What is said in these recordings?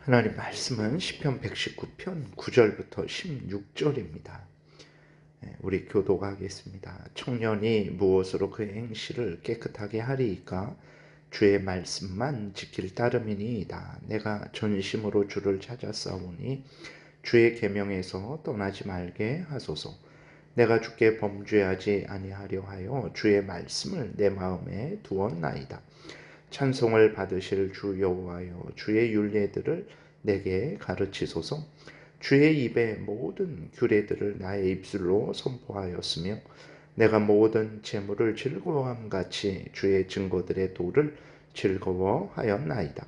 하나님 말씀은 시편 119편 9절부터 16절입니다. 우리 교독하겠습니다. 청년이 무엇으로 그의 행실을 깨끗하게 하리이까? 주의 말씀만 지킬 따름이니이다. 내가 전심으로 주를 찾았사오니 주의 계명에서 떠나지 말게 하소서. 내가 주께 범죄하지 아니하려 하여 주의 말씀을 내 마음에 두었나이다. 찬송을 받으실 주 여호와여, 주의 율례들을 내게 가르치소서. 주의 입의 모든 규례들을 나의 입술로 선포하였으며 내가 모든 재물을 즐거워함같이 주의 증거들의 도를 즐거워하였나이다.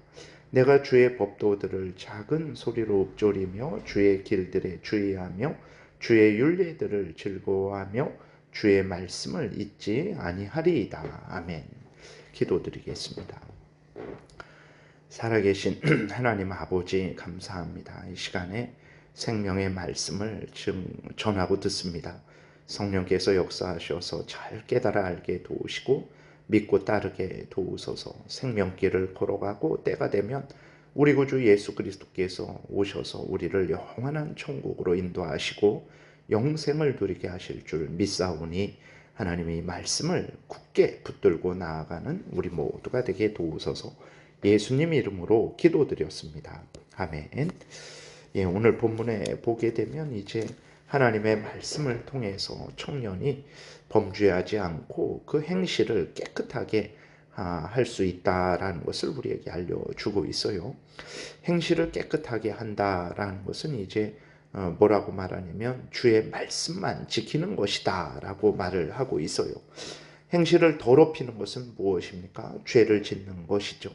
내가 주의 법도들을 작은 소리로 읊조리며 주의 길들에 주의하며 주의 율례들을 즐거워하며 주의 말씀을 잊지 아니하리이다. 아멘. 기도드리겠습니다. 살아계신 하나님 아버지 감사합니다. 이 시간에 생명의 말씀을 전하고 듣습니다. 성령께서 역사하셔서 잘 깨달아 알게 도우시고 믿고 따르게 도우소서. 생명길을 걸어가고 때가 되면 우리 구주 예수 그리스도께서 오셔서 우리를 영원한 천국으로 인도하시고 영생을 누리게 하실 줄 믿사오니 하나님의 말씀을 굳게 붙들고 나아가는 우리 모두가 되게 도우소서. 예수님 이름으로 기도드렸습니다. 아멘. 오늘 본문에 보게 되면 이제 하나님의 말씀을 통해서 청년이 범죄하지 않고 그 행실을 깨끗하게 할 수 있다라는 것을 우리에게 알려주고 있어요. 행실을 깨끗하게 한다라는 것은 이제 뭐라고 말하냐면 주의 말씀만 지키는 것이다 라고 말을 하고 있어요. 행실을 더럽히는 것은 무엇입니까? 죄를 짓는 것이죠.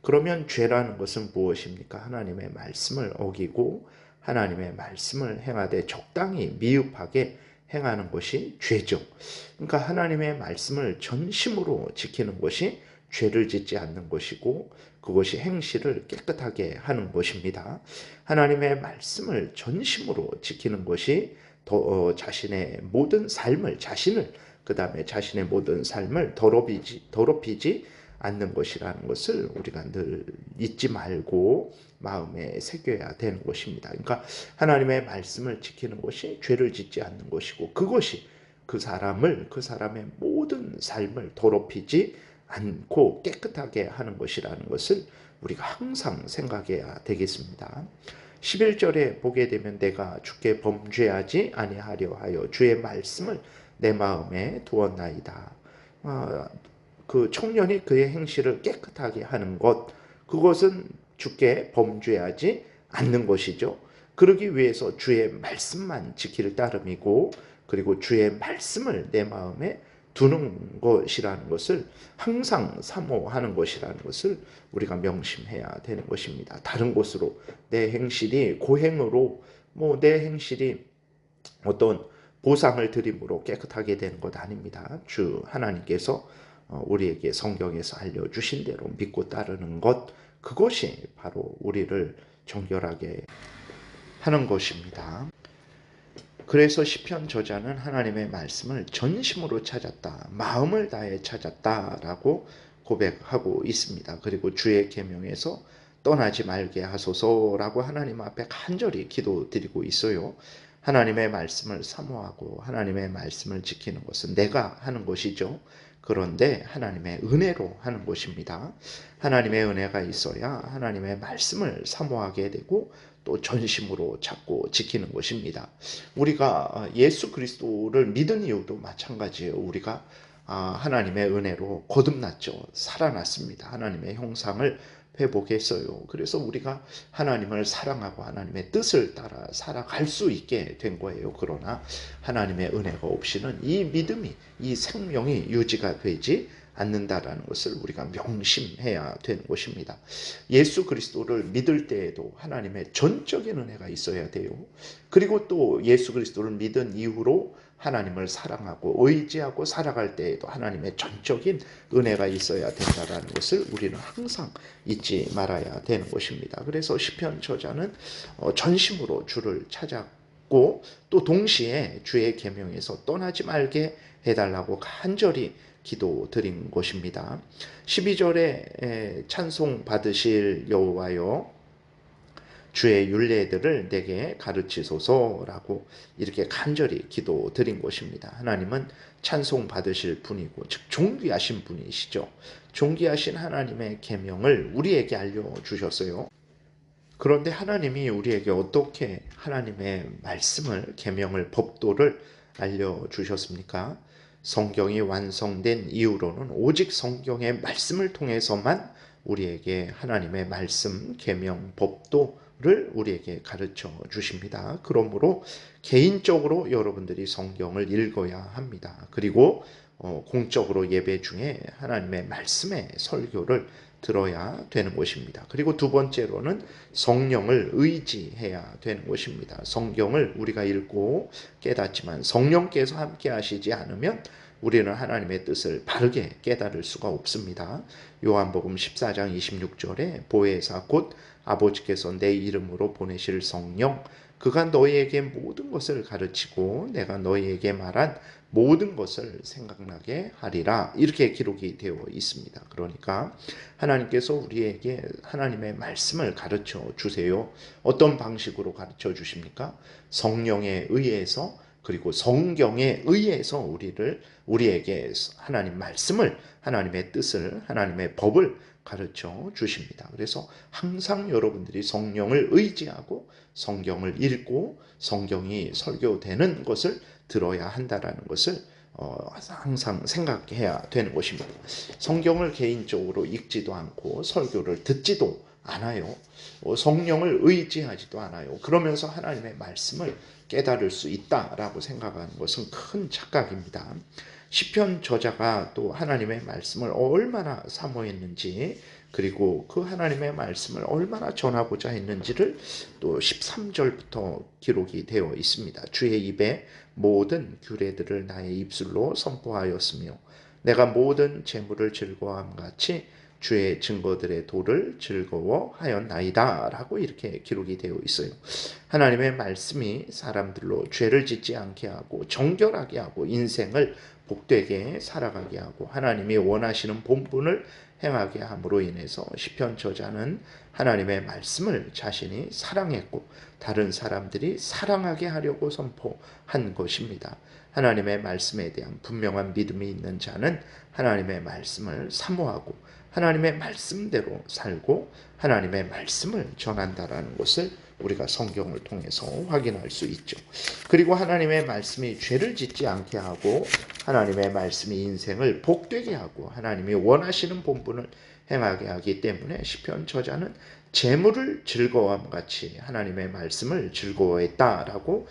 그러면 죄라는 것은 무엇입니까? 하나님의 말씀을 어기고 하나님의 말씀을 행하되 적당히 미흡하게 행하는 것이 죄죠. 그러니까 하나님의 말씀을 전심으로 지키는 것이 죄를 짓지 않는 것이고 그것이 행실을 깨끗하게 하는 것입니다. 하나님의 말씀을 전심으로 지키는 것이 자신의 모든 삶을 그 다음에 자신의 모든 삶을 더럽히지 않는 것이라는 것을 우리가 늘 잊지 말고 마음에 새겨야 되는 것입니다. 그러니까 하나님의 말씀을 지키는 것이 죄를 짓지 않는 것이고 그것이 그 사람의 모든 삶을 더럽히지 않고 깨끗하게 하는 것이라는 것을 우리가 항상 생각해야 되겠습니다. 11절에 보게 되면 내가 주께 범죄하지 아니하려 하여 주의 말씀을 내 마음에 두었나이다. 그 청년이 그의 행실을 깨끗하게 하는 것, 그것은 주께 범죄하지 않는 것이죠. 그러기 위해서 주의 말씀만 지킬 따름이고 그리고 주의 말씀을 내 마음에 두는 것이라는 것을 항상 사모하는 것이라는 것을 우리가 명심해야 되는 것입니다. 다른 곳으로 내 행실이 고행으로 내 행실이 어떤 보상을 드림으로 깨끗하게 되는 것 아닙니다. 주 하나님께서 우리에게 성경에서 알려주신 대로 믿고 따르는 것, 그것이 바로 우리를 정결하게 하는 것입니다. 그래서 시편 저자는 하나님의 말씀을 전심으로 찾았다, 마음을 다해 찾았다라고 고백하고 있습니다. 그리고 주의 계명에서 떠나지 말게 하소서라고 하나님 앞에 간절히 기도드리고 있어요. 하나님의 말씀을 사모하고 하나님의 말씀을 지키는 것은 내가 하는 것이죠. 그런데 하나님의 은혜로 하는 것입니다. 하나님의 은혜가 있어야 하나님의 말씀을 사모하게 되고 또 전심으로 찾고 지키는 것입니다. 우리가 예수 그리스도를 믿은 이유도 마찬가지예요. 우리가 하나님의 은혜로 거듭났죠. 살아났습니다. 하나님의 형상을 회복했어요. 그래서 우리가 하나님을 사랑하고 하나님의 뜻을 따라 살아갈 수 있게 된 거예요. 그러나 하나님의 은혜가 없이는 이 믿음이, 이 생명이 유지가 되지 않는다라는 것을 우리가 명심해야 되는 것입니다. 예수 그리스도를 믿을 때에도 하나님의 전적인 은혜가 있어야 돼요. 그리고 또 예수 그리스도를 믿은 이후로 하나님을 사랑하고 의지하고 살아갈 때에도 하나님의 전적인 은혜가 있어야 된다는 것을 우리는 항상 잊지 말아야 되는 것입니다. 그래서 시편 저자는 전심으로 주를 찾았고 또 동시에 주의 계명에서 떠나지 말게 해달라고 간절히 기도드린 것입니다. 12절에 찬송 받으실 여호와여, 주의 율례들을 내게 가르치소서라고 이렇게 간절히 기도드린 것입니다. 하나님은 찬송 받으실 분이고 즉 존귀하신 분이시죠. 존귀하신 하나님의 계명을 우리에게 알려주셨어요. 그런데 하나님이 우리에게 어떻게 하나님의 말씀을, 계명을, 법도를 알려주셨습니까? 성경이 완성된 이후로는 오직 성경의 말씀을 통해서만 우리에게 하나님의 말씀, 계명, 법도를 우리에게 가르쳐 주십니다. 그러므로 개인적으로 여러분들이 성경을 읽어야 합니다. 그리고 공적으로 예배 중에 하나님의 말씀의 설교를 들어야 되는 것입니다. 그리고 두 번째로는 성령을 의지해야 되는 것입니다. 성경을 우리가 읽고 깨닫지만 성령께서 함께 하시지 않으면 우리는 하나님의 뜻을 바르게 깨달을 수가 없습니다. 요한복음 14장 26절에 보혜사 곧 아버지께서 내 이름으로 보내실 성령 그가 너희에게 모든 것을 가르치고 내가 너희에게 말한 모든 것을 생각나게 하리라 이렇게 기록이 되어 있습니다. 그러니까 하나님께서 우리에게 하나님의 말씀을 가르쳐 주세요. 어떤 방식으로 가르쳐 주십니까? 성령에 의해서 그리고 성경에 의해서 우리에게 하나님 말씀을 하나님의 뜻을 하나님의 법을 가르쳐 주십니다. 그래서 항상 여러분들이 성령을 의지하고 성경을 읽고 성경이 설교되는 것을 들어야 한다라는 것을 항상 생각해야 되는 것입니다. 성경을 개인적으로 읽지도 않고 설교를 듣지도 않아요. 성령을 의지하지도 않아요. 그러면서 하나님의 말씀을 깨달을 수 있다라고 생각하는 것은 큰 착각입니다. 시편 저자가 또 하나님의 말씀을 얼마나 사모했는지 그리고 그 하나님의 말씀을 얼마나 전하고자 했는지를 또 13절부터 기록이 되어 있습니다. 주의 입에 모든 규례들을 나의 입술로 선포하였으며 내가 모든 재물을 즐거워함 같이 주의 증거들의 도를 즐거워하였나이다 라고 이렇게 기록이 되어 있어요. 하나님의 말씀이 사람들로 죄를 짓지 않게 하고 정결하게 하고 인생을 복되게 살아가게 하고 하나님이 원하시는 본분을 행하게 함으로 인해서 시편 저자는 하나님의 말씀을 자신이 사랑했고 다른 사람들이 사랑하게 하려고 선포한 것입니다. 하나님의 말씀에 대한 분명한 믿음이 있는 자는 하나님의 말씀을 사모하고 하나님의 말씀대로 살고 하나님의 말씀을 전한다라는 것을 우리가 성경을 통해서 확인할 수 있죠. 그리고 하나님의 말씀이 죄를 짓지 않게 하고 하나님의 말씀이 인생을 복되게 하고 하나님이 원하시는 본분을 행하게 하기 때문에 시편 저자는 재물을 즐거워함 같이 하나님의 말씀을 즐거워했다라고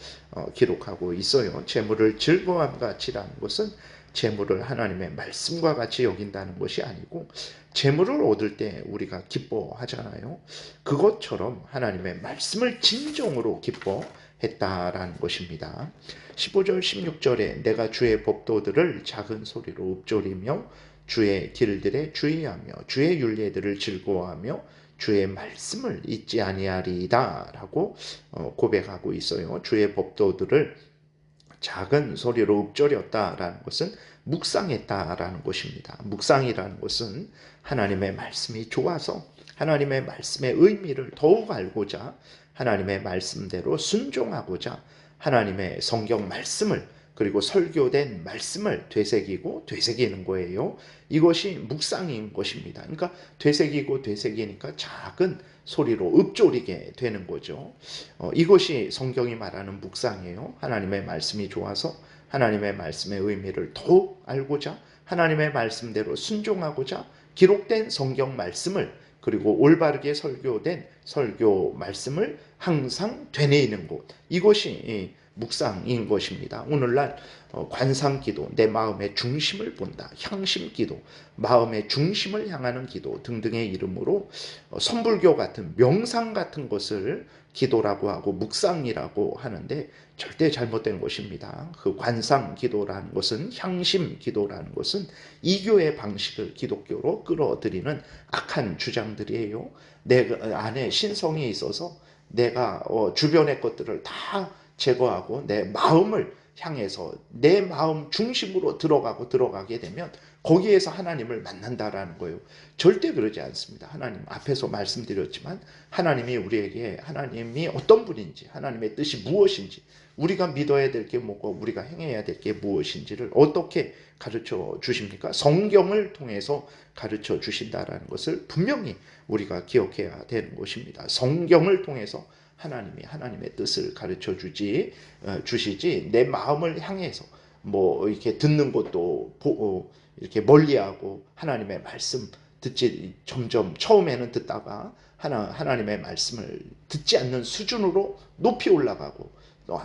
기록하고 있어요. 재물을 즐거워함 같이라는 것은 재물을 하나님의 말씀과 같이 여긴다는 것이 아니고 재물을 얻을 때 우리가 기뻐하잖아요. 그것처럼 하나님의 말씀을 진정으로 기뻐했다라는 것입니다. 15절 16절에 내가 주의 법도들을 작은 소리로 읊조리며 주의 길들에 주의하며 주의 율례들을 즐거워하며 주의 말씀을 잊지 아니하리이다 라고 고백하고 있어요. 주의 법도들을 작은 소리로 읊조렸다라는 것은 묵상했다라는 것입니다. 묵상이라는 것은 하나님의 말씀이 좋아서 하나님의 말씀의 의미를 더욱 알고자 하나님의 말씀대로 순종하고자 하나님의 성경 말씀을 그리고 설교된 말씀을 되새기는 거예요. 이것이 묵상인 것입니다. 그러니까 되새기니까 작은 소리로 읊조리게 되는 거죠. 이것이 성경이 말하는 묵상이에요. 하나님의 말씀이 좋아서 하나님의 말씀의 의미를 더욱 알고자 하나님의 말씀대로 순종하고자 기록된 성경 말씀을 그리고 올바르게 설교된 설교 말씀을 항상 되뇌이는 것, 이것이 묵상인 것입니다. 오늘날 관상기도, 내 마음의 중심을 본다, 향심기도, 마음의 중심을 향하는 기도 등등의 이름으로 선불교 같은 명상 같은 것을 기도라고 하고 묵상이라고 하는데 절대 잘못된 것입니다. 그 관상기도라는 것은, 향심기도라는 것은 이교의 방식을 기독교로 끌어들이는 악한 주장들이에요. 내 안에 신성이 있어서 내가 주변의 것들을 다 제거하고 내 마음을 향해서 내 마음 중심으로 들어가게 되면 거기에서 하나님을 만난다라는 거예요. 절대 그러지 않습니다. 하나님 앞에서 말씀드렸지만 하나님이 우리에게 하나님이 어떤 분인지, 하나님의 뜻이 무엇인지, 우리가 믿어야 될 게 뭐고 우리가 행해야 될 게 무엇인지를 어떻게 가르쳐 주십니까? 성경을 통해서 가르쳐 주신다라는 것을 분명히 우리가 기억해야 되는 것입니다. 성경을 통해서 하나님이 하나님의 뜻을 가르쳐 주시지 내 마음을 향해서 뭐 이렇게 듣는 것도 이렇게 멀리하고 하나님의 말씀 듣지 점점 처음에는 듣다가 하나님의 말씀을 듣지 않는 수준으로 높이 올라가고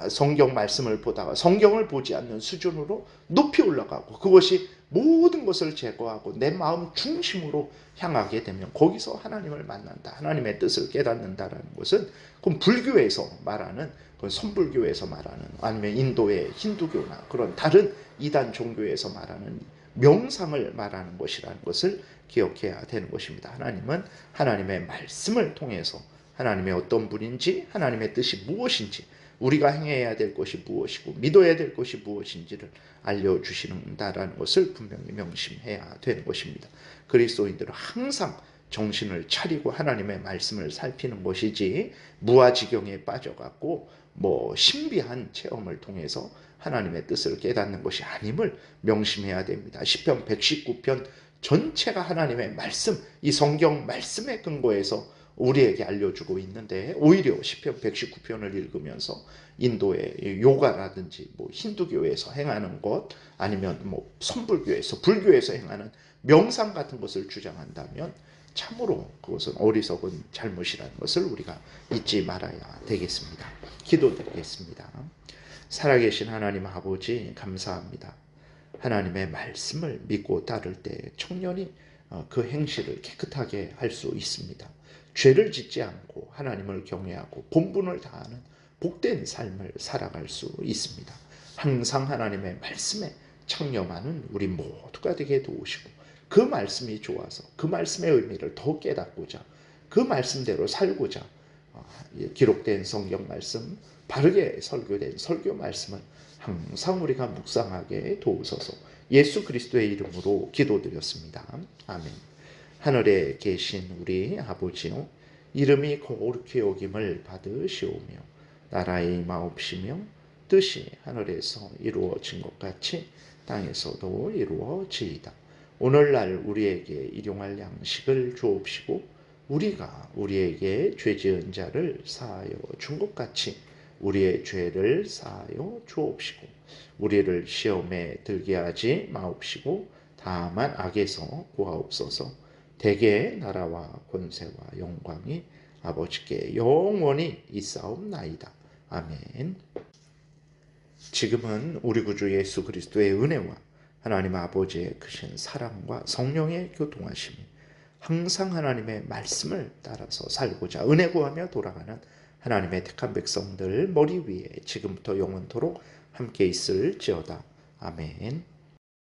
성경 말씀을 보다가 성경을 보지 않는 수준으로 높이 올라가고 그것이 모든 것을 제거하고 내 마음 중심으로 향하게 되면 거기서 하나님을 만난다. 하나님의 뜻을 깨닫는다라는 것은 그건 불교에서 말하는 그건 선불교에서 말하는 아니면 인도의 힌두교나 그런 다른 이단 종교에서 말하는 명상을 말하는 것이라는 것을 기억해야 되는 것입니다. 하나님은 하나님의 말씀을 통해서 하나님의 어떤 분인지 하나님의 뜻이 무엇인지 우리가 행해야 될 것이 무엇이고 믿어야 될 것이 무엇인지를 알려주신다라는 것을 분명히 명심해야 되는 것입니다. 그리스도인들은 항상 정신을 차리고 하나님의 말씀을 살피는 것이지 무아지경에 빠져갖고 뭐 신비한 체험을 통해서 하나님의 뜻을 깨닫는 것이 아님을 명심해야 됩니다. 시편 119편 전체가 하나님의 말씀, 이 성경 말씀의 근거에서 우리에게 알려주고 있는데 오히려 시편 119편을 읽으면서 인도의 요가라든지 뭐 힌두교에서 행하는 것 아니면 뭐 선불교에서 불교에서 행하는 명상 같은 것을 주장한다면 참으로 그것은 어리석은 잘못이라는 것을 우리가 잊지 말아야 되겠습니다. 기도드리겠습니다. 살아계신 하나님 아버지 감사합니다. 하나님의 말씀을 믿고 따를 때 청년이 그 행실을 깨끗하게 할 수 있습니다. 죄를 짓지 않고 하나님을 경외하고 본분을 다하는 복된 삶을 살아갈 수 있습니다. 항상 하나님의 말씀에 창념하는 우리 모두가 되게 도우시고 그 말씀이 좋아서 그 말씀의 의미를 더 깨닫고자 그 말씀대로 살고자 기록된 성경 말씀 바르게 설교된 설교 말씀을 항상 우리가 묵상하게 도우소서. 예수 그리스도의 이름으로 기도드렸습니다. 아멘. 하늘에 계신 우리 아버지요, 이름이 거룩히 여김을 받으시오며 나라의 임하옵시며 뜻이 하늘에서 이루어진 것 같이 땅에서도 이루어지이다. 오늘날 우리에게 일용할 양식을 주옵시고 우리가 우리에게 죄 지은 자를 사하여 준 것 같이 우리의 죄를 사하여 주옵시고 우리를 시험에 들게 하지 마옵시고 다만 악에서 구하옵소서. 대개의 나라와 권세와 영광이 아버지께 영원히 있사옵나이다. 아멘. 지금은 우리 구주 예수 그리스도의 은혜와 하나님 아버지의 크신 사랑과 성령의 교통하심이 항상 하나님의 말씀을 따라서 살고자 은혜 구하며 돌아가는 하나님의 택한 백성들 머리 위에 지금부터 영원토록 함께 있을지어다. 아멘.